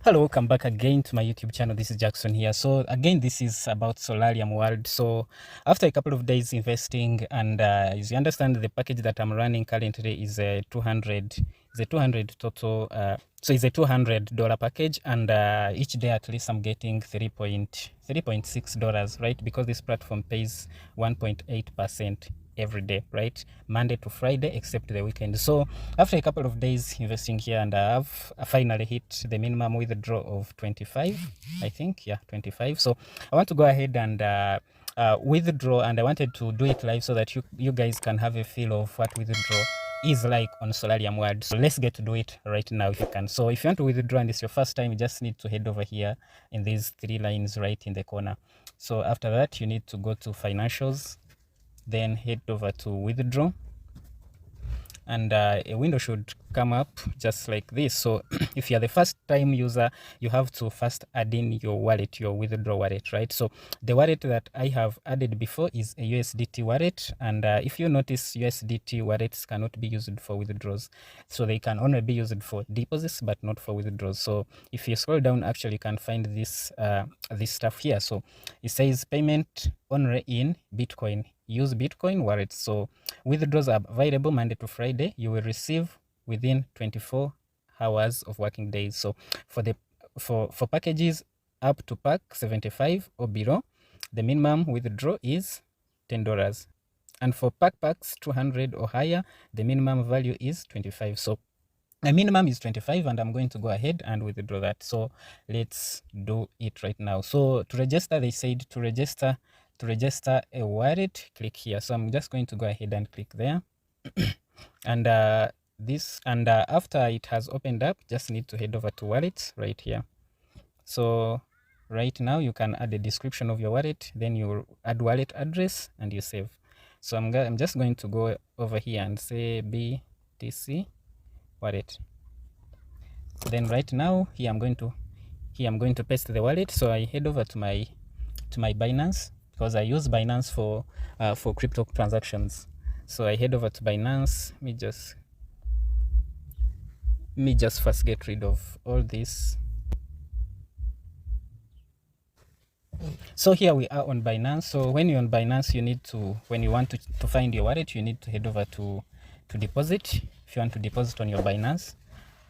Hello, welcome back again to my YouTube channel. This is Jackson here. So again, this is about Solarium World. So after a couple of days investing, and as you understand, the package that I'm running currently is a 200 total. So it's a $200 package, and each day at least I'm getting $3.6, right? Because this platform pays 1.8% every day, right? Monday to Friday except the weekend. So after a couple of days investing here, and I have finally hit the minimum withdrawal of 25, I think. Yeah, 25. So I want to go ahead and withdraw, and I wanted to do it live so that you guys can have a feel of what withdraw is like on Solarium World. So let's get to do it right now if you can. So if you want to withdraw and it's your first time, you just need to head over here in these three lines right in the corner. So after that, you need to go to financials, then head over to withdraw, and a window should come up just like this. So if you're the first time user, you have to first add in your wallet, your withdraw wallet, right? So the wallet that I have added before is a USDT wallet, and if you notice, USDT wallets cannot be used for withdrawals, so they can only be used for deposits but not for withdrawals. So if you scroll down, actually you can find this this stuff here. So it says payment only in Bitcoin, use Bitcoin wallet. So withdrawals are available Monday to Friday. You will receive within 24 hours of working days. So for packages up to pack 75 or below, the minimum withdraw is $10. And for packs 200 or higher, the minimum value is 25. So the minimum is 25, and I'm going to go ahead and withdraw that. So let's do it right now. So to register, they said to register a wallet, click here. So I'm just going to go ahead and click there. And after it has opened up, just need to head over to wallets right here. So right now you can add a description of your wallet, then you add wallet address and you save. So I'm just going to go over here and say BTC wallet. Then right now here I'm going to paste the wallet. So I head over to my Binance, because I use Binance for crypto transactions. So I head over to Binance. Let me just first get rid of all this. So here we are on Binance. So when you're on Binance, you need to, when you want to find your wallet, you need to head over to deposit. If you want to deposit on your Binance,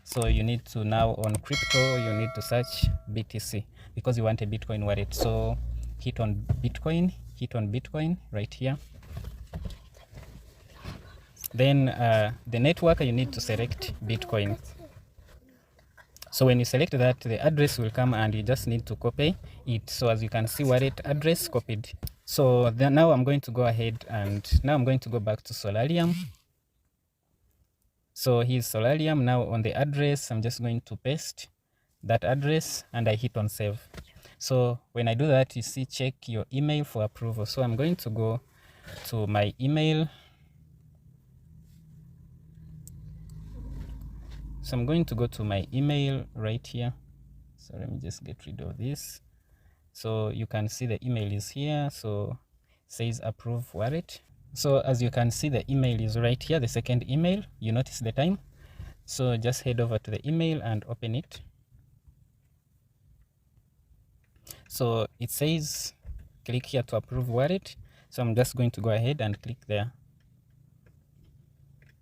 so you need to, now on crypto, you need to search BTC because you want a Bitcoin wallet. So hit on Bitcoin right here. Then the network, you need to select Bitcoin. So when you select that, the address will come and you just need to copy it. So as you can see, wallet address copied. So then now I'm going to go ahead, and now I'm going to go back to Solarium. So here's Solarium. Now on the address, I'm just going to paste that address and I hit on save. So when I do that, you see check your email for approval. So I'm going to go to my email. So I'm going to go to my email right here. So let me just get rid of this. So you can see the email is here. So it says approve wallet. So as you can see, the email is right here, the second email. You notice the time. So just head over to the email and open it. So it says click here to approve wallet. So I'm just going to go ahead and click there.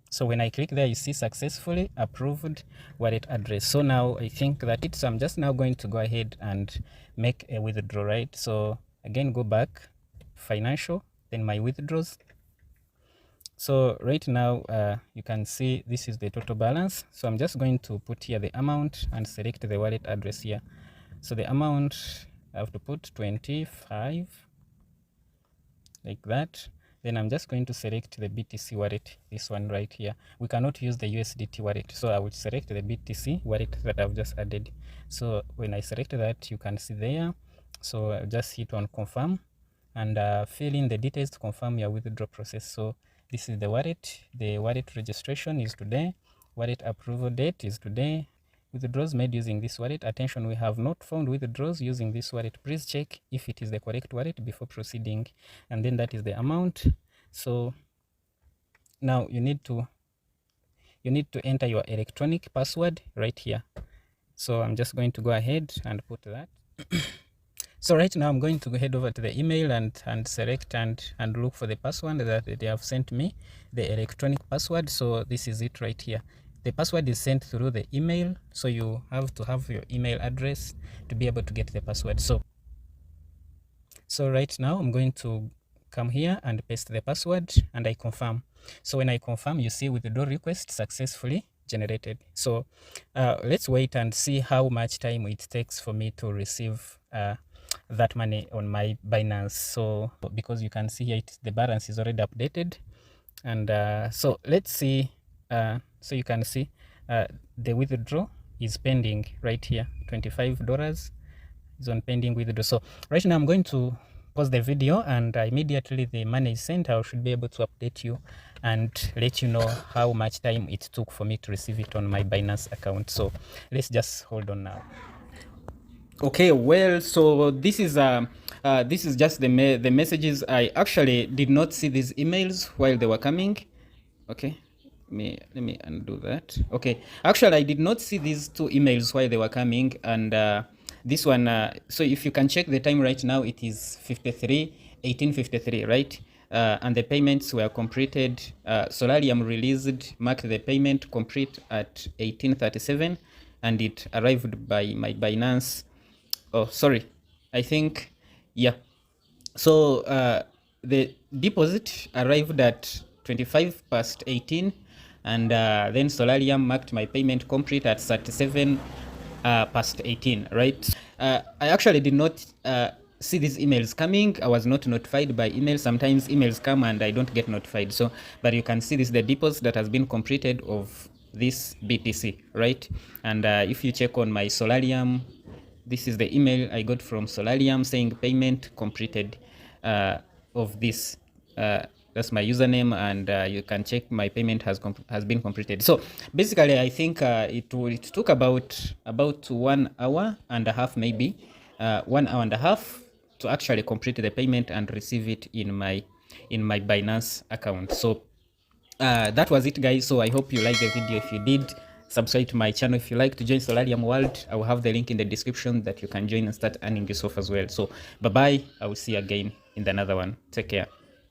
So when I click there, you see successfully approved wallet address. So now I think that it. So I'm just now going to go ahead and make a withdraw, right? So again, go back, financial, then my withdraws. So right now you can see this is the total balance. So I'm just going to put here the amount and select the wallet address here. So the amount I have to put 25, like that. Then I'm just going to select the BTC wallet, this one right here. We cannot use the USDT wallet, so I will select the BTC wallet that I've just added. So when I select that, you can see there. So I'll just hit on confirm and fill in the details to confirm your withdrawal process. So this is the wallet. The wallet registration is today. Wallet approval date is today. Withdrawals made using this wallet. Attention, we have not found withdrawals using this wallet. Please check if it is the correct wallet before proceeding. And then that is the amount. So now you need to enter your electronic password right here. So I'm just going to go ahead and put that. So right now I'm going to go head over to the email and select and look for the password that they have sent me, the electronic password. So this is it right here. The password is sent through the email, so you have to have your email address to be able to get the password. So right now I'm going to come here and paste the password and I confirm. So when I confirm, you see withdraw request successfully generated. So let's wait and see how much time it takes for me to receive that money on my Binance. So because you can see here the balance is already updated, and so let's see. So you can see the withdraw is pending right here. $25 is on pending withdraw. So right now I'm going to pause the video, and immediately the money is sent, I should be able to update you and let you know how much time it took for me to receive it on my Binance account. So let's just hold on now. Okay, well, so this is just the messages. I actually did not see these emails while they were coming. Okay, let me undo that. Okay, actually I did not see these two emails while they were coming, and this one, so if you can check the time right now, it is 18:53, right? And the payments were completed. Solarium released marked the payment complete at 18:37, and it arrived by my Binance. Oh, sorry, I think, yeah. So the deposit arrived at 18:25, and then Solarium marked my payment complete at 18:37, right? I actually did not see these emails coming. I was not notified by email. Sometimes emails come and I don't get notified. So, but you can see this, the deposit that has been completed of this BTC, right? And if you check on my Solarium, this is the email I got from Solarium saying payment completed of this. That's my username, and you can check my payment has been completed. So basically, I think it took about 1 hour and a half, maybe 1 hour and a half, to actually complete the payment and receive it in my Binance account. So that was it, guys. So I hope you liked the video. If you did, subscribe to my channel. If you like to join Solarium World, I will have the link in the description that you can join and start earning yourself as well. So bye bye. I will see you again in another one. Take care.